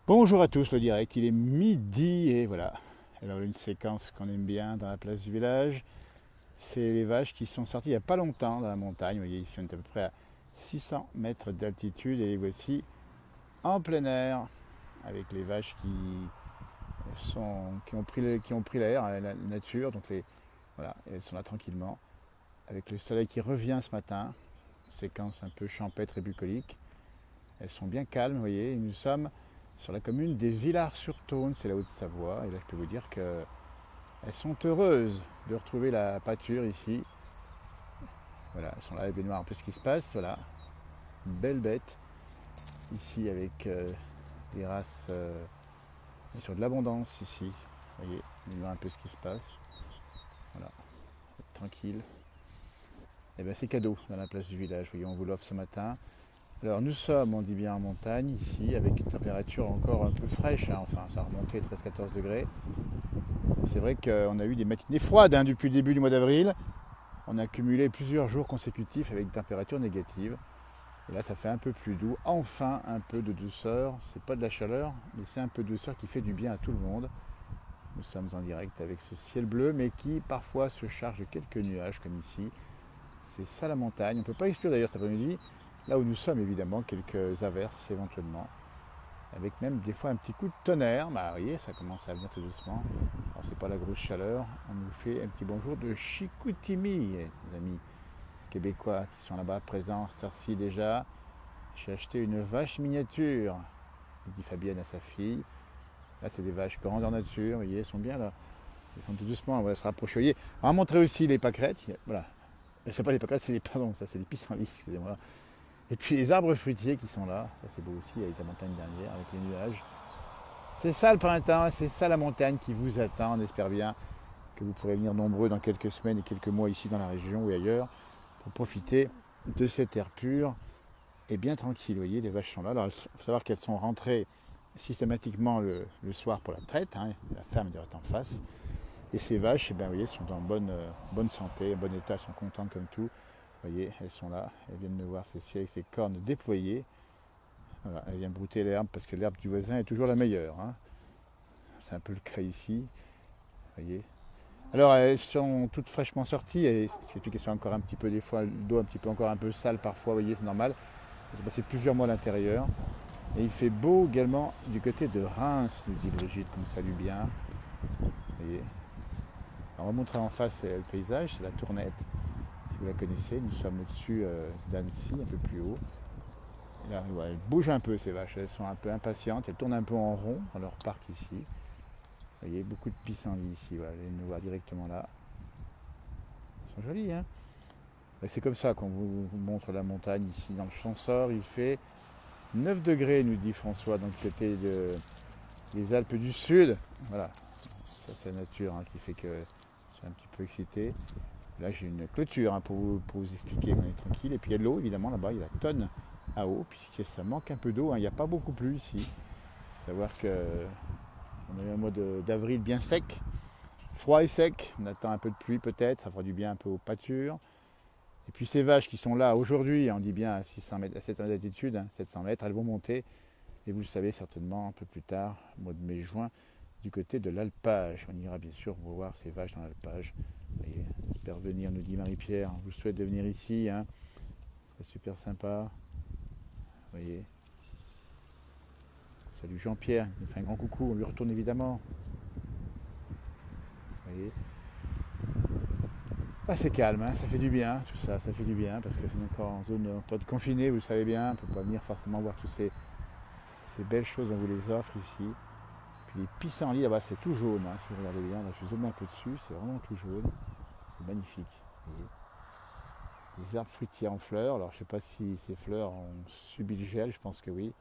Bonjour à tous, le direct, il est midi et voilà. Alors une séquence qu'on aime bien dans la place du village, c'est les vaches qui sont sorties il n'y a pas longtemps dans la montagne. Vous voyez, ici on est à peu près à 600 mètres d'altitude et les voici en plein air avec les vaches qui ont pris l'air, la nature. Donc voilà, elles sont là tranquillement avec le soleil qui revient ce matin, séquence un peu champêtre et bucolique. Elles sont bien calmes, vous voyez, et nous sommes sur la commune des Villars-sur-Thône, c'est la Haute-Savoie. Et là, je peux vous dire qu'elles sont heureuses de retrouver la pâture ici. Voilà, elles sont là, elles viennent voir un peu ce qui se passe. Voilà, une belle bête ici avec des races sur de l'abondance ici. Vous voyez, on voir un peu ce qui se passe. Voilà, tranquille. Et bien c'est cadeau dans la place du village. Vous voyez, on vous l'offre ce matin. Alors nous sommes, on dit bien en montagne ici, avec une température encore un peu fraîche. Enfin, ça a remonté 13-14 degrés. C'est vrai qu'on a eu des matinées froides depuis le début du mois d'avril. On a cumulé plusieurs jours consécutifs avec des températures négatives. Et là, ça fait un peu plus doux. Enfin, un peu de douceur. C'est pas de la chaleur, mais c'est un peu de douceur qui fait du bien à tout le monde. Nous sommes en direct avec ce ciel bleu, mais qui parfois se charge de quelques nuages, comme ici. C'est ça la montagne. On ne peut pas exclure d'ailleurs cet après-midi, là où nous sommes évidemment, quelques averses éventuellement. Avec même des fois un petit coup de tonnerre. Bah, vous voyez, ça commence à venir tout doucement. Alors, c'est pas la grosse chaleur. On nous fait un petit bonjour de Chicoutimi, les amis québécois qui sont là-bas présents cette heure-ci déjà. J'ai acheté une vache miniature, dit Fabienne à sa fille. Là, c'est des vaches grandeur nature. Vous voyez, elles sont bien là. Elles sont tout doucement. On va se rapprocher. Vous voyez, on va montrer aussi les pâquerettes. Voilà. Je sais pas les pâquerettes, c'est les pardon, ça c'est les pissenlits, excusez-moi. Et puis les arbres fruitiers qui sont là. Ça c'est beau aussi avec la montagne dernière, avec les nuages. C'est ça le printemps, c'est ça la montagne qui vous attend. On espère bien que vous pourrez venir nombreux dans quelques semaines et quelques mois ici dans la région ou ailleurs pour profiter de cet air pur et bien tranquille. Vous voyez, les vaches sont là. Alors, il faut savoir qu'elles sont rentrées systématiquement le soir pour la traite. La ferme est direct en face. Et ces vaches, eh bien, vous voyez, sont en bonne santé, en bon état, elles sont contentes comme tout. Vous voyez, elles sont là, elles viennent me voir ceci avec ses cornes déployées. Voilà, elles viennent brouter l'herbe parce que l'herbe du voisin est toujours la meilleure. C'est un peu le cas ici. Vous voyez. Alors elles sont toutes fraîchement sorties et c'est une question encore un petit peu des fois le dos un petit peu encore un peu sale parfois, vous voyez, c'est normal. J'ai passé plusieurs mois à l'intérieur. Et il fait beau également du côté de Reims, nous dit Brigitte, qu'on salue bien. Vous voyez. Alors, on va montrer en face le paysage, c'est la Tournette, si vous la connaissez. Nous sommes au-dessus d'Annecy, un peu plus haut. Et là, ouais, elles bougent un peu ces vaches, elles sont un peu impatientes, elles tournent un peu en rond dans leur parc ici. Vous voyez, beaucoup de pissenlits ici, voilà, vous nous voir directement là. Elles sont jolies, hein. Et c'est comme ça qu'on vous montre la montagne ici dans le Champsaur. Il fait 9 degrés, nous dit François, donc côté des Alpes du Sud. Voilà, ça c'est la nature qui fait que je suis un petit peu excité. Là j'ai une clôture pour vous expliquer qu'on est tranquille. Et puis il y a de l'eau évidemment là-bas, il y a la tonne à eau, puisque ça manque un peu d'eau. Il n'y a pas beaucoup plu ici. Il faut savoir qu'on a eu un mois d'avril bien sec, froid et sec. On attend un peu de pluie peut-être, ça fera du bien un peu aux pâtures. Et puis ces vaches qui sont là aujourd'hui, on dit bien à 600 mètres, à 700 mètres d'altitude, 700 mètres, elles vont monter. Et vous le savez certainement un peu plus tard, au mois de mai-juin, du côté de l'alpage. On ira bien sûr voir ces vaches dans l'alpage. J'espère venir, nous dit Marie-Pierre. Je vous souhaite de venir ici. C'est super sympa. Vous voyez. Salut Jean-Pierre, il nous fait un grand coucou. On lui retourne évidemment. Vous voyez. Ah, c'est calme, ça fait du bien, tout ça, ça fait du bien, parce que c'est encore en zone en de confiné, vous le savez bien, on ne peut pas venir forcément voir toutes ces belles choses, on vous les offre ici. Puis les pissenlits là-bas, c'est tout jaune, si vous regardez bien, là je zoome un peu dessus, c'est vraiment tout jaune, c'est magnifique. Des arbres fruitiers en fleurs, alors je ne sais pas si ces fleurs ont subi le gel, je pense que oui.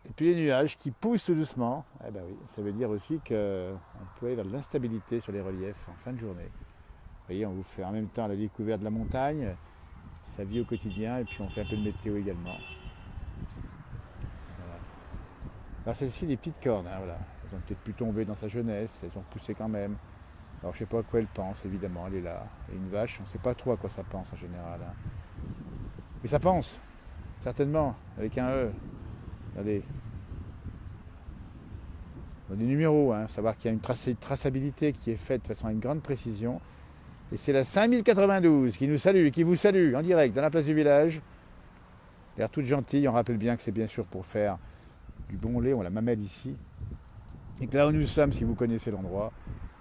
Et puis les nuages qui poussent tout doucement, eh ben oui, ça veut dire aussi qu'on peut aller vers de l'instabilité sur les reliefs en fin de journée. Vous voyez, on vous fait en même temps la découverte de la montagne, sa vie au quotidien, et puis on fait un peu de météo également. Voilà. Alors celle-ci, des petites cornes, voilà. Elles ont peut-être pu tomber dans sa jeunesse, elles ont poussé quand même. Alors je ne sais pas à quoi elle pense, évidemment, elle est là. Et une vache, on ne sait pas trop à quoi ça pense en général. Mais ça pense, certainement, avec un E. Regardez. Des numéros, hein, savoir qu'il y a une traçabilité qui est faite de façon à une grande précision. Et c'est la 5092 qui nous salue, qui vous salue en direct dans la place du village. L'air toute gentille, on rappelle bien que c'est bien sûr pour faire du bon lait, on la mamelle ici. Et que là où nous sommes, si vous connaissez l'endroit,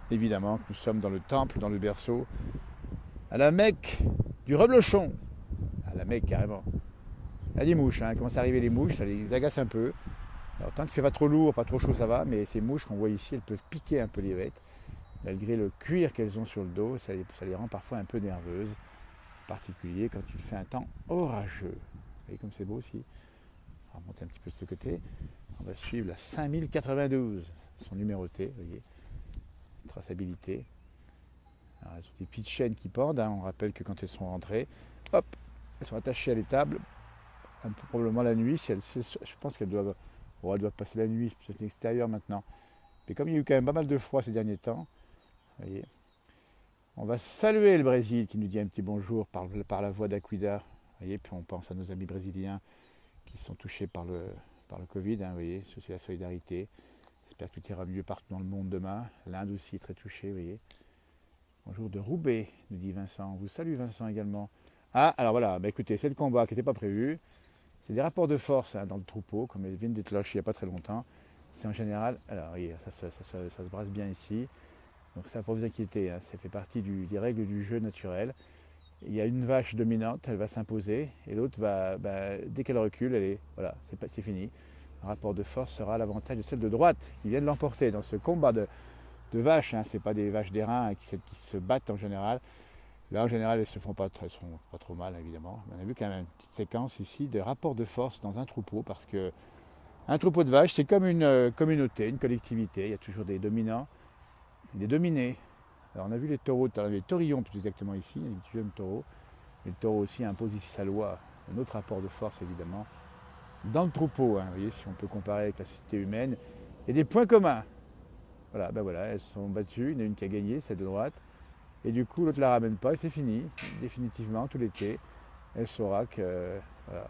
évidemment que nous sommes dans le temple, dans le berceau, à la Mecque du reblochon. À la Mecque carrément. Il y a des mouches, hein, commencent à arriver les mouches, ça les agace un peu. Alors tant qu'il ne fait pas trop lourd, pas trop chaud, ça va, mais ces mouches qu'on voit ici, elles peuvent piquer un peu les bêtes. Malgré le cuir qu'elles ont sur le dos, ça les rend parfois un peu nerveuses, en particulier quand il fait un temps orageux. Vous voyez comme c'est beau aussi. On va remonter un petit peu de ce côté. On va suivre la 5092, sont numérotées, vous voyez. Traçabilité. Alors, elles ont des petites chaînes qui pendent, hein. On rappelle que quand elles sont rentrées, hop, elles sont attachées à l'étable, un peu probablement la nuit. Je pense qu'elles doivent, elles doivent passer la nuit, c'est l'extérieur maintenant. Mais comme il y a eu quand même pas mal de froid ces derniers temps, vous voyez, on va saluer le Brésil qui nous dit un petit bonjour par la voix d'Aquida. Vous voyez, puis on pense à nos amis brésiliens qui sont touchés par le Covid. Hein, vous voyez, c'est la solidarité. J'espère que tout ira mieux partout dans le monde demain. L'Inde aussi est très touchée, vous voyez. Bonjour de Roubaix, nous dit Vincent. On vous salue Vincent également. Ah, alors voilà, bah écoutez, c'est le combat qui n'était pas prévu. C'est des rapports de force hein, dans le troupeau, comme elles viennent d'être lâchées il n'y a pas très longtemps. C'est en général, alors oui, ça se brasse bien ici. Donc ça, pour vous inquiéter, hein, ça fait partie des règles du jeu naturel. Il y a une vache dominante, elle va s'imposer, et l'autre va, dès qu'elle recule, voilà, c'est fini. Un rapport de force sera à l'avantage de celle de droite qui vient de l'emporter dans ce combat de vaches. Hein, ce n'est pas des vaches d'airain hein, qui se battent en général. Là, en général, elles ne se font pas trop mal, évidemment. On a vu quand même une petite séquence ici de rapport de force dans un troupeau, parce que un troupeau de vaches, c'est comme une communauté, une collectivité. Il y a toujours des dominants, des dominés. Alors on a vu les taureaux, les taurillons plus exactement ici, il y a des petits jeunes taureaux. Et le taureau aussi impose ici sa loi, un autre rapport de force évidemment. Dans le troupeau, hein, vous voyez, si on peut comparer avec la société humaine, il y a des points communs. Voilà, voilà, elles sont battues, il y en a une qui a gagné, celle de droite. Et du coup, l'autre ne la ramène pas et c'est fini, définitivement, tout l'été. Elle saura que, voilà,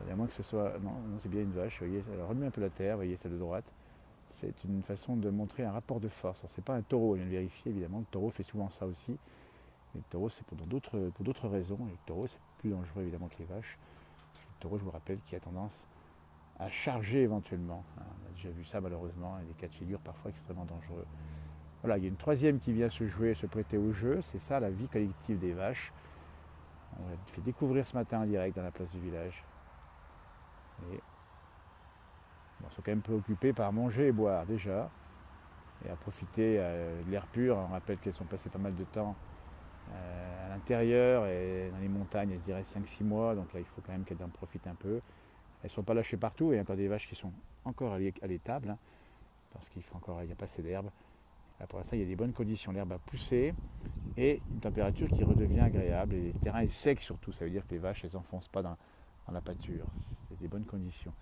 à moins que ce soit, non c'est bien une vache, vous voyez, elle remet un peu la terre, vous voyez, celle de droite. C'est une façon de montrer un rapport de force. Ce n'est pas un taureau, on vient de vérifier évidemment, le taureau fait souvent ça aussi. Mais le taureau c'est pour d'autres raisons, et le taureau c'est plus dangereux évidemment que les vaches. Le taureau, je vous rappelle, qui a tendance à charger éventuellement. On a déjà vu ça malheureusement, et des cas de figure parfois extrêmement dangereux. Voilà, il y a une troisième qui vient se jouer, se prêter au jeu, c'est ça la vie collective des vaches. On l'a fait découvrir ce matin en direct dans la place du village. Et bon, ils sont quand même préoccupés par manger et boire déjà, et à profiter de l'air pur. On rappelle qu'elles sont passées pas mal de temps à l'intérieur et dans les montagnes, elles diraient 5-6 mois, donc là il faut quand même qu'elles en profitent un peu. Elles ne sont pas lâchées partout, et il y a encore des vaches qui sont encore à l'étable, hein, parce qu'il n'y a pas assez d'herbe. Là, pour l'instant, il y a des bonnes conditions, l'herbe a poussé, et une température qui redevient agréable, et le terrain est sec surtout, ça veut dire que les vaches, elles s'enfoncent pas dans la pâture, c'est des bonnes conditions.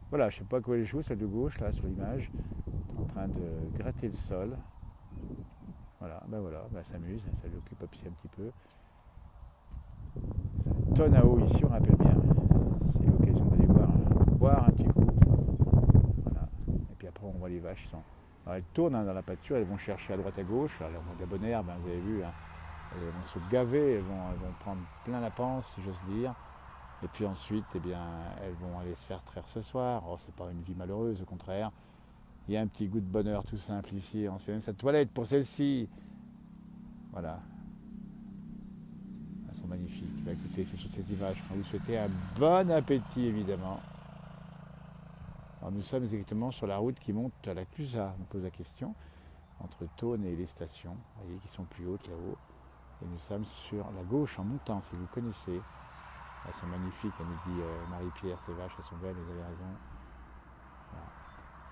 Voilà, je ne sais pas à quoi elle joue, celle de gauche, là, sur l'image, en train de gratter le sol. Voilà, elle s'amuse, ça lui occupe aussi un petit peu. Tonne à eau ici, on rappelle bien. C'est l'occasion d'aller boire un petit coup. Voilà. Et puis après, on voit les vaches. Alors, elles tournent hein, dans la pâture, elles vont chercher à droite à gauche. Alors, de la bonne herbe, hein, vous avez vu, hein. Elles vont se gaver, elles vont prendre plein la panse, si j'ose dire. Et puis ensuite, eh bien, elles vont aller se faire traire ce soir. Oh, c'est pas une vie malheureuse, au contraire. Il y a un petit goût de bonheur tout simple ici. On se fait même sa toilette pour celle-ci. Voilà. Elles sont magnifiques. Bah, écoutez, c'est sur ces images qu'on vous souhaiter un bon appétit, évidemment. Alors, nous sommes exactement sur la route qui monte à la Clusaz. On pose la question. Entre Thônes et les stations, vous voyez, qui sont plus hautes là-haut. Et nous sommes sur la gauche en montant, si vous connaissez. Elles sont magnifiques, elle nous dit Marie-Pierre, ces vaches, elles sont belles, vous avez raison. Voilà.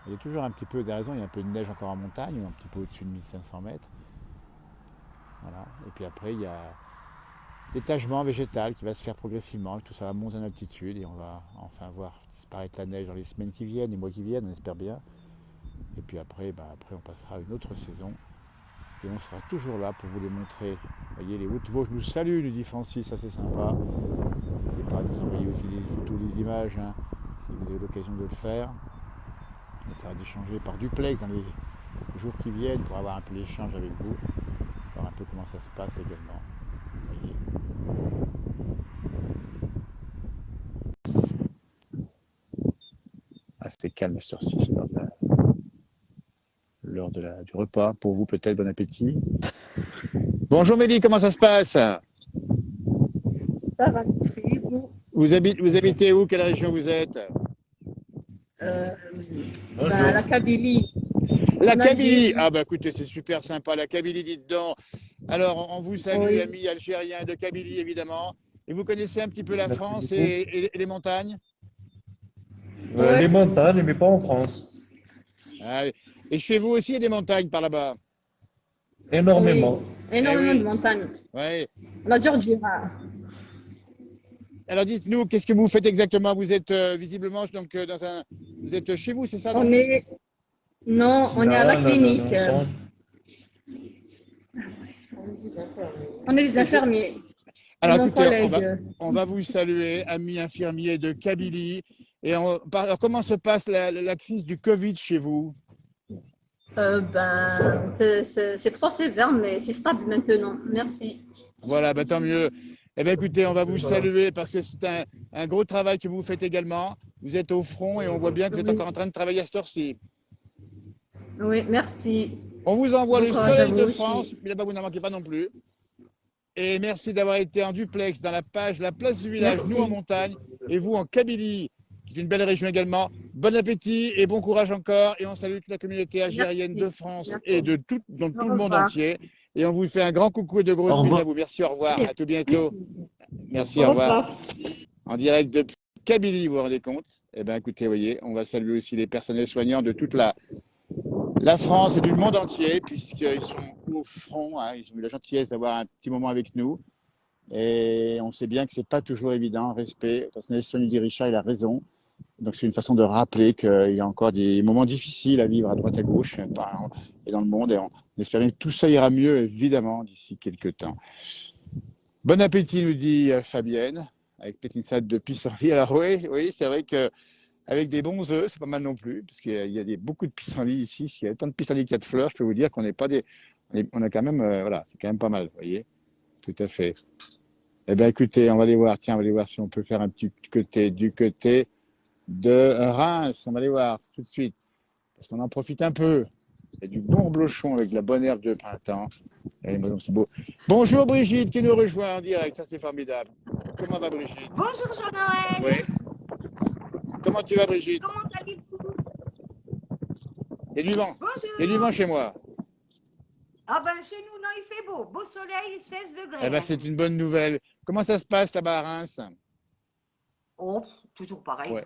Il y a toujours un petit peu, vous avez raison, il y a un peu de neige encore en montagne, un petit peu au-dessus de 1500 mètres. Voilà. Et puis après, il y a l'étagement végétal qui va se faire progressivement, tout ça va monter en altitude et on va enfin voir disparaître la neige dans les semaines qui viennent, les mois qui viennent, on espère bien. Et puis après, on passera à une autre saison. Et on sera toujours là pour vous les montrer. Vous voyez, les Hautes-Vosges nous saluent, nous dit Francis, ça c'est sympa. N'hésitez pas à nous envoyer aussi des photos, des images, hein, si vous avez l'occasion de le faire. On essaiera d'échanger par duplex dans les jours qui viennent pour avoir un peu l'échange avec vous, voir un peu comment ça se passe également. Voyez. Ah, c'est calme sur 6 l'heure du repas. Pour vous, peut-être, bon appétit. Bonjour Mélie, comment ça se passe? Ça va, merci. Vous habitez où? Quelle région vous êtes? Euh, Bonjour. la Kabylie. La En Kabylie. Algérie. Ah bah écoutez, c'est super sympa, la Kabylie, dites donc. Alors, on vous salue, Oui. amis algériens de Kabylie, évidemment. Et vous connaissez un petit peu la Merci France beaucoup. et les montagnes? Ouais. Les montagnes, mais pas en France. Ah, et chez vous aussi, il y a des montagnes par là-bas? Énormément. Oui, énormément oui. de montagnes. Ouais. La Georgia. Alors dites-nous, qu'est-ce que vous faites exactement? Vous êtes visiblement donc vous êtes chez vous, c'est ça? On Donc est, non, on est à la Non, clinique. On est des infirmiers. Et Alors mon écoutez, collègue. on va vous saluer, amis infirmiers de Kabylie. Et alors, comment se passe la crise du Covid chez vous? C'est trop sévère, mais c'est stable maintenant. Merci. Voilà, bah, tant mieux. Eh bien, écoutez, on va vous Voilà. saluer parce que c'est un gros travail que vous faites également. Vous êtes au front et on voit bien que vous êtes Oui. encore en train de travailler à cette heure-ci. Oui, merci. On vous envoie Bon le courage à soleil vous de aussi. France, mais là-bas, vous n'en manquez pas non plus. Et merci d'avoir été en duplex dans la page La Place du Village, Merci. nous en montagne, et vous en Kabylie, qui est une belle région également. Bon appétit et bon courage encore. Et on salue toute la communauté algérienne Merci. de France Merci. et de tout, dans tout Au le monde revoir. entier. Et on vous fait un grand coucou et de Au grosses bises à revoir. vous. Merci, au revoir. À tout bientôt. Merci, Au au revoir. revoir. En direct de Kabylie, vous vous rendez compte? Eh bien, écoutez, vous voyez, on va saluer aussi les personnels soignants de toute la France et du monde entier, puisqu'ils sont au front, hein, ils ont eu la gentillesse d'avoir un petit moment avec nous. Et on sait bien que ce n'est pas toujours évident, respect. Le personnel soignant dit Richard, il a raison. Donc c'est une façon de rappeler qu'il y a encore des moments difficiles à vivre à droite à gauche et dans le monde. Et on espère que tout ça ira mieux, évidemment, d'ici quelques temps. Bon appétit, nous dit Fabienne, avec petite salade de pissenlit. Alors oui, c'est vrai qu'avec des bons œufs, c'est pas mal non plus, parce qu'il y a beaucoup de pissenlit ici. S'il y a autant de pissenlit qu'il y a de fleurs, je peux vous dire qu'on n'est pas des... On a quand même, voilà, c'est quand même pas mal, vous voyez. Tout à fait. Eh bien, écoutez, on va aller voir. Tiens, on va aller voir si on peut faire un petit côté du côté de Reims. On va aller voir tout de suite, parce qu'on en profite un peu. Il y a du bon blochon avec de la bonne herbe de printemps. Et c'est beau. Bonjour Brigitte qui nous rejoint en direct. Ça, c'est formidable. Comment va Brigitte? Bonjour Jean-Noël. Oui. Comment tu vas Brigitte? Comment allez-vous? Il y a du vent. Bonjour. Il y a du vent chez moi. Ah ben chez nous, non, il fait beau. Beau soleil, 16 degrés. Eh bien, c'est une bonne nouvelle. Comment ça se passe là-bas à Reims? Oh, toujours pareil. Ouais.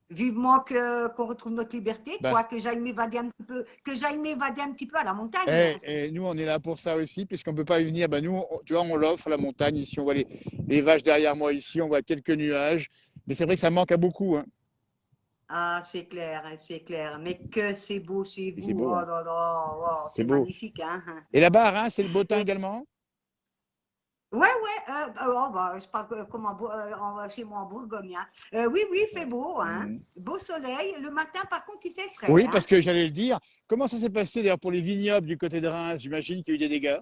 Vivement qu'on retrouve notre liberté, Bah. quoi, que j'aille m'évader un petit peu, à la montagne. Et nous, on est là pour ça aussi, puisqu'on ne peut pas y venir. Ben, nous, tu vois, on l'offre, la montagne. Ici, on voit les vaches derrière moi. Ici, on voit quelques nuages. Mais c'est vrai que ça manque à beaucoup. Hein. Ah, c'est clair, hein, c'est clair. Mais que c'est beau chez vous. C'est beau, Oh hein. là là, oh, C'est c'est beau. magnifique. Hein. Et là-bas, à Reims, c'est le beau temps également? Ouais, je parle comme chez moi en Bourgogne. Hein. Oui, il fait beau. Hein. Beau soleil. Le matin, par contre, il fait frais. Oui, hein. parce que j'allais le dire. Comment ça s'est passé d'ailleurs pour les vignobles du côté de Reims? J'imagine qu'il y a eu des dégâts.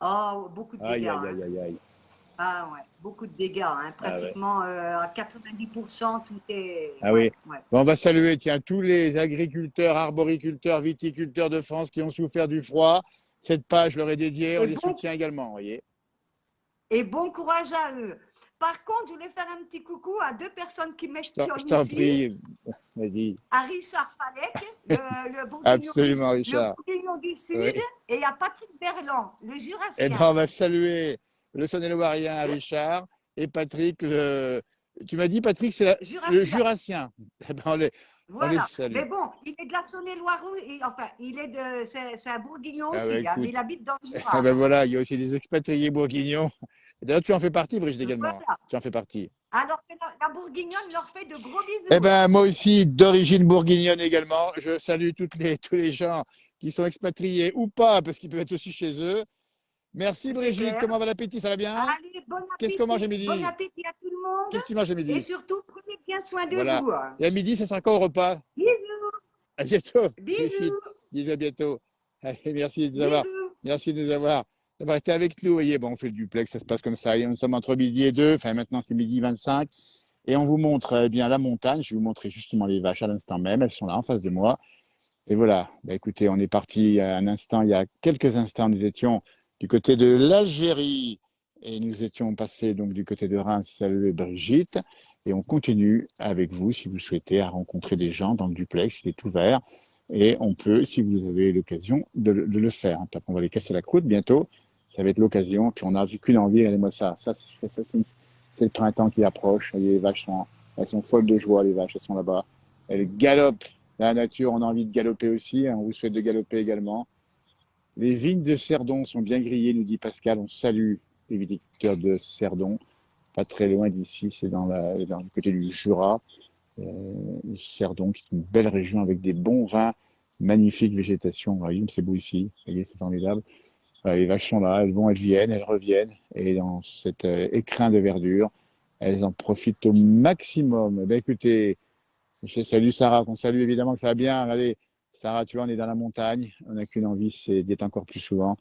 Oh, beaucoup de dégâts. Aïe. Ah ouais, beaucoup de dégâts. Hein. Pratiquement à 90%, tout est. Ah ouais, oui. ouais. Bon, on va saluer tiens, tous les agriculteurs, arboriculteurs, viticulteurs de France qui ont souffert du froid. Cette page leur est dédiée. On les soutient également, vous voyez. Et bon courage à eux. Par contre, je voulais faire un petit coucou à deux personnes qui m'espionnent ici. Je t'en prie, vas-y. À Richard Falek, le Absolument, Richard. Bourguignon du Sud, Oui. et à Patrick Berland, le Jurassien. Eh bien, on va saluer le Saône-et-Loirien à Richard et Patrick, tu m'as dit, Patrick, c'est le Jurassien. Eh ben, on les salue. Mais bon, il est de la Saône-et-Loire, enfin, c'est un Bourguignon Ah aussi, bah, hein, mais il habite dans le Jura. Ah ben voilà, il y a aussi des expatriés bourguignons. D'ailleurs, tu en fais partie, Brigitte, également. Voilà. Tu en fais partie. Alors, la Bourguignonne leur fait de gros bisous. Eh bien, moi aussi, d'origine bourguignonne également. Je salue tous les gens qui sont expatriés ou pas, parce qu'ils peuvent être aussi chez eux. Merci Brigitte, clair. comment va l'appétit? Ça va bien? Allez, bon appétit. Qu'est-ce qu'on mange à midi? Bon appétit à tout le monde. Qu'est-ce que tu manges à midi? Et surtout, prenez bien bien soin de Voilà. vous. Et à midi, ça sera quand au repas? Bisous, À bientôt. bisous, Bisous, à bientôt. Allez, merci de d'avoir été avec nous. Vous voyez, bon, on fait le duplex, ça se passe comme ça. Et nous sommes entre midi et 2, enfin maintenant c'est midi 25. Et on vous montre bien la montagne. Je vais vous montrer justement les vaches à l'instant même. Elles sont là en face de moi. Et voilà, bah, écoutez, on est parti un instant, il y a quelques instants, nous étions du côté de l'Algérie et nous étions passés donc du côté de Reims, salut Brigitte, et on continue avec vous si vous souhaitez à rencontrer des gens dans le duplex, il est ouvert et on peut, si vous avez l'occasion, de le faire. On va les casser la croûte bientôt, ça va être l'occasion, puis on n'a vu qu'une envie, regardez-moi ça, c'est le printemps qui approche, les vaches elles sont folles de joie, les vaches, elles sont là-bas, elles galopent. La nature, on a envie de galoper aussi. On vous souhaite de galoper également. Les vignes de Cerdon sont bien grillées, nous dit Pascal. On salue les viticulteurs de Cerdon, pas très loin d'ici. C'est dans du côté du Jura. Cerdon, qui est une belle région avec des bons vins, magnifique végétation. C'est beau ici. Vous voyez, c'est formidable. Les vaches sont là, elles viennent, elles reviennent. Et dans cet écrin de verdure, elles en profitent au maximum. Eh bien, écoutez, salut Sarah, qu'on salue évidemment que ça va bien. Regardez, Sarah, tu vois, on est dans la montagne. On n'a qu'une envie, c'est d'être encore plus souvent.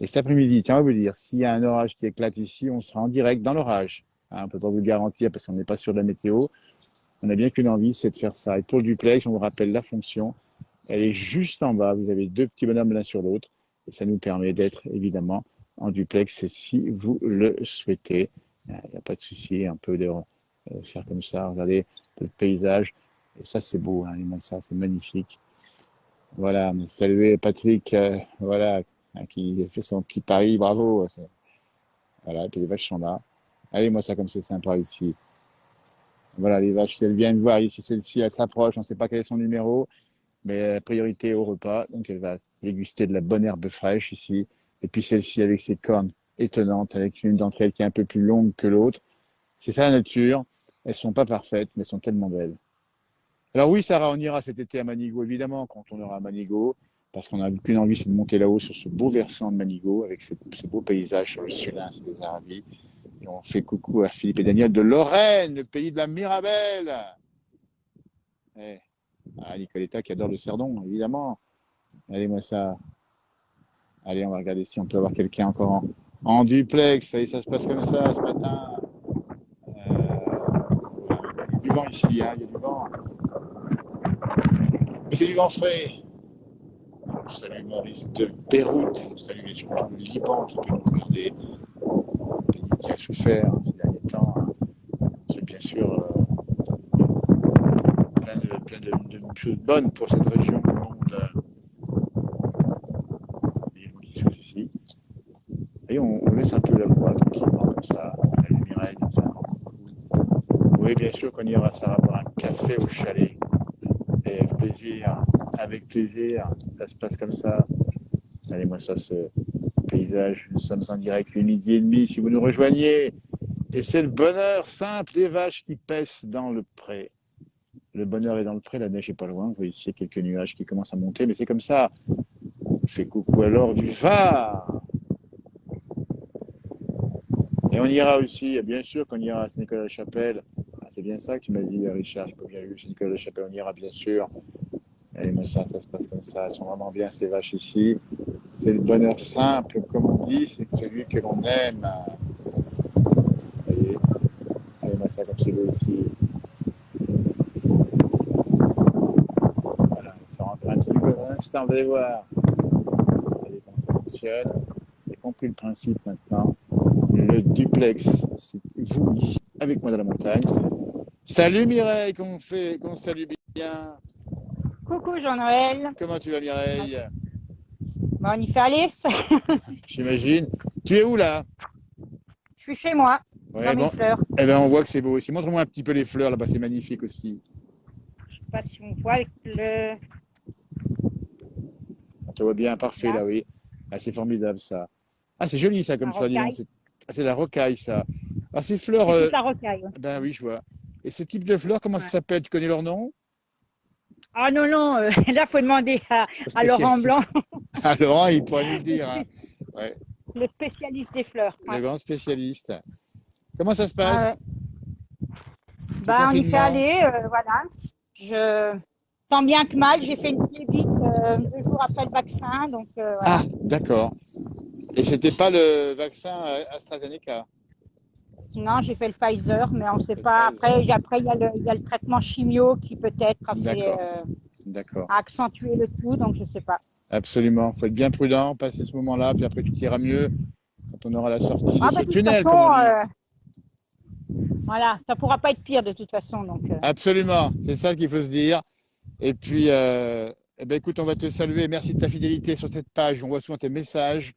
Et cet après-midi, tiens, on va vous dire, s'il y a un orage qui éclate ici, on sera en direct dans l'orage. On ne peut pas vous le garantir parce qu'on n'est pas sûr de la météo. On n'a bien qu'une envie, c'est de faire ça. Et pour le duplex, on vous rappelle la fonction. Elle est juste en bas. Vous avez deux petits bonhommes l'un sur l'autre. Et ça nous permet d'être évidemment en duplex si vous le souhaitez. Il n'y a pas de souci, un peu de faire comme ça. Regardez le paysage. Et ça, c'est beau, hein, ça, c'est magnifique. Voilà, saluer Patrick, voilà, qui fait son petit pari, bravo. Voilà, et puis les vaches sont là. Allez, moi, ça, comme c'est sympa ici. Voilà, les vaches, elles viennent voir ici, celle-ci, elle s'approche, on ne sait pas quel est son numéro, mais priorité au repas. Donc, elle va déguster de la bonne herbe fraîche ici. Et puis celle-ci, avec ses cornes étonnantes, avec une d'entre elles qui est un peu plus longue que l'autre. C'est ça la nature. Elles ne sont pas parfaites, mais elles sont tellement belles. Alors oui, Sarah, on ira cet été à Manigo, évidemment, quand on aura à Manigo, parce qu'on n'a qu'une envie, c'est de monter là-haut sur ce beau versant de Manigo, avec ce beau paysage sur le Sulin, c'est des Aravis. Et on fait coucou à Philippe et Daniel de Lorraine, le pays de la Mirabelle. Nicoletta qui adore le Cerdon, évidemment. Allez, moi ça. Allez, on va regarder si on peut avoir quelqu'un encore en duplex. Et ça se passe comme ça ce matin. Il y a du vent ici, hein, il y a du vent. Mais c'est du vent frais. On salue Maurice de Beyrouth. On salue les gens du Liban qui peut nous regarder. Un pays qui a souffert ces derniers temps. C'est bien sûr plein de choses bonnes pour cette région du monde. Ici. Et on laisse un peu la voix tranquillement comme ça. Salut Mireille. Oui, bien sûr qu'on ira, ça va boire un café au chalet. Et avec plaisir, ça se passe comme ça. Allez, moi ça, ce paysage, nous sommes en direct, il est 12h30, si vous nous rejoignez. Et c'est le bonheur simple des vaches qui paissent dans le pré. Le bonheur est dans le pré, la neige est pas loin. Vous voyez ici, il y a quelques nuages qui commencent à monter, mais c'est comme ça. On fait coucou à l'or du Var. Et on ira aussi, bien sûr qu'on ira à Saint-Nicolas-la-Chapelle. Ah, c'est bien ça que tu m'as dit, Richard, j'ai pas bien vu. Saint-Nicolas-la-Chapelle, on ira bien sûr. Et moi, ça se passe comme ça. Elles sont vraiment bien, ces vaches ici. C'est le bonheur simple, comme on dit, c'est celui que l'on aime. Vous voyez, et moi, ça comme c'est beau ici. Voilà, on va faire encore un petit instant, vous allez voir. Regardez comment ça fonctionne. Vous avez compris le principe maintenant. Le duplex, c'est vous ici, avec moi dans la montagne. Salut Mireille, qu'on salue bien. Coucou Jean-Noël. Comment tu vas Mireille? Bon, on y fait aller. J'imagine. Tu es où là? Je suis chez moi, Ouais, dans mes fleurs. Eh ben, on voit que c'est beau aussi. Montre-moi un petit peu les fleurs là-bas, c'est magnifique aussi. Je ne sais pas si on voit avec le... On te voit bien, parfait là, oui. Ah, c'est formidable ça. Ah, c'est joli ça comme ça. C'est la rocaille ça. Ah, ces fleurs. C'est toute la rocaille. Ouais. Ben oui, je vois. Et ce type de fleurs, comment ça s'appelle? Tu connais leur nom? Ah non, non, là, il faut demander à Laurent Blanc. À Laurent, il pourrait nous le dire. Hein. Ouais. Le spécialiste des fleurs. Le grand spécialiste. Comment ça se passe? Bah, on y fait confinement. aller, voilà. Je tant bien que mal, j'ai fait une phlébite 2 jours après le vaccin, donc Ah, voilà. d'accord. Et c'était pas le vaccin AstraZeneca, Non, j'ai fait le Pfizer, mais on ne sait le pas. Pfizer. Après il y a le traitement chimio qui peut-être D'accord, d'accord. a accentué le tout, donc je ne sais pas. Absolument. Il faut être bien prudent, passer ce moment-là, puis après tout ira mieux quand on aura la sortie de Ah, ce bah, de toute tunnel, façon, comme on dit. voilà, ça ne pourra pas être pire de toute façon, donc. Absolument, c'est ça qu'il faut se dire. Et puis, eh ben, écoute, on va te saluer. Merci de ta fidélité sur cette page. On voit souvent tes messages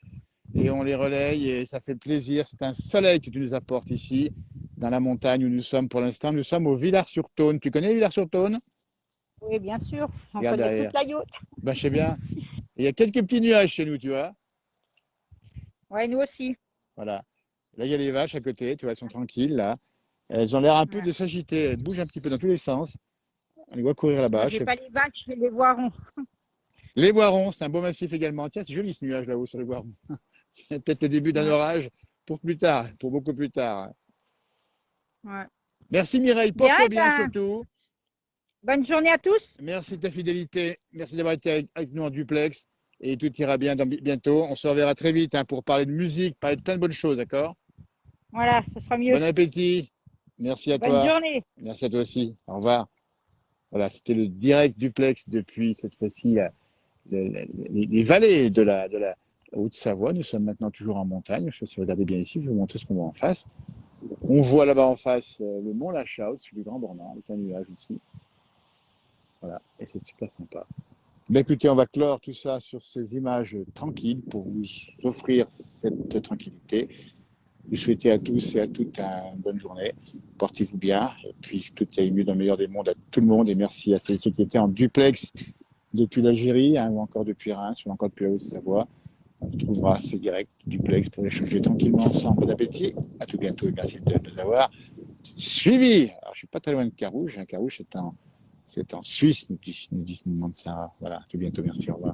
et on les relaye et ça fait plaisir. C'est un soleil que tu nous apportes ici, dans la montagne où nous sommes pour l'instant. Nous sommes au Villars-sur-Tône. Tu connais Villars-sur-Tône? Oui, bien sûr, on Regarde connaît derrière. toute la yacht. Ben, je sais bien. Et il y a quelques petits nuages chez nous, tu vois. Oui, nous aussi. Voilà. Là, il y a les vaches à côté, tu vois, elles sont tranquilles, là. Elles ont l'air un peu Ouais. de s'agiter. Elles bougent un petit peu dans tous les sens. On les voit courir Moi, là-bas. j'ai pas les vaches, j'ai les voirons. Les Boirons, c'est un beau massif également. Tiens, c'est joli ce nuage là-haut sur les Boirons. C'est peut-être le début d'un Ouais, orage pour plus tard, pour beaucoup plus tard. ouais. Merci Mireille, Bien, porte-toi eh bien ben, surtout. bonne journée à tous. Merci de ta fidélité. Merci d'avoir été avec nous en duplex. Et tout ira bien bientôt. On se reverra très vite hein, pour parler de musique, parler de plein de bonnes choses, d'accord? Voilà, ce sera mieux. Bon appétit. Merci à Bonne toi. journée. Merci à toi aussi. Au revoir. Voilà, c'était le direct duplex depuis cette fois-ci les vallées de la Haute-Savoie. Nous sommes maintenant toujours en montagne. Je sais pas si vous regardez bien ici, je vais vous montrer ce qu'on voit en face. On voit là-bas en face le mont Lachau, au-dessus du Grand Bornand, avec un nuage ici. Voilà, et c'est super sympa. Ben écoutez, on va clore tout ça sur ces images tranquilles pour vous offrir cette tranquillité. Vous souhaitez à tous et à toutes une bonne journée. Portez-vous bien. Et puis, tout aille mieux dans le meilleur des mondes à tout le monde. Et merci à ceux qui étaient en duplex depuis l'Algérie hein, ou encore depuis Reims ou encore depuis la Haute-Savoie. On retrouvera ces directs duplex pour échanger tranquillement ensemble. Bon appétit. À tout bientôt et merci de nous avoir suivis. Alors, je ne suis pas très loin de Carouge. Carouge, c'est en Suisse, nous dit Sarah. Voilà, à tout bientôt. Merci. Au revoir.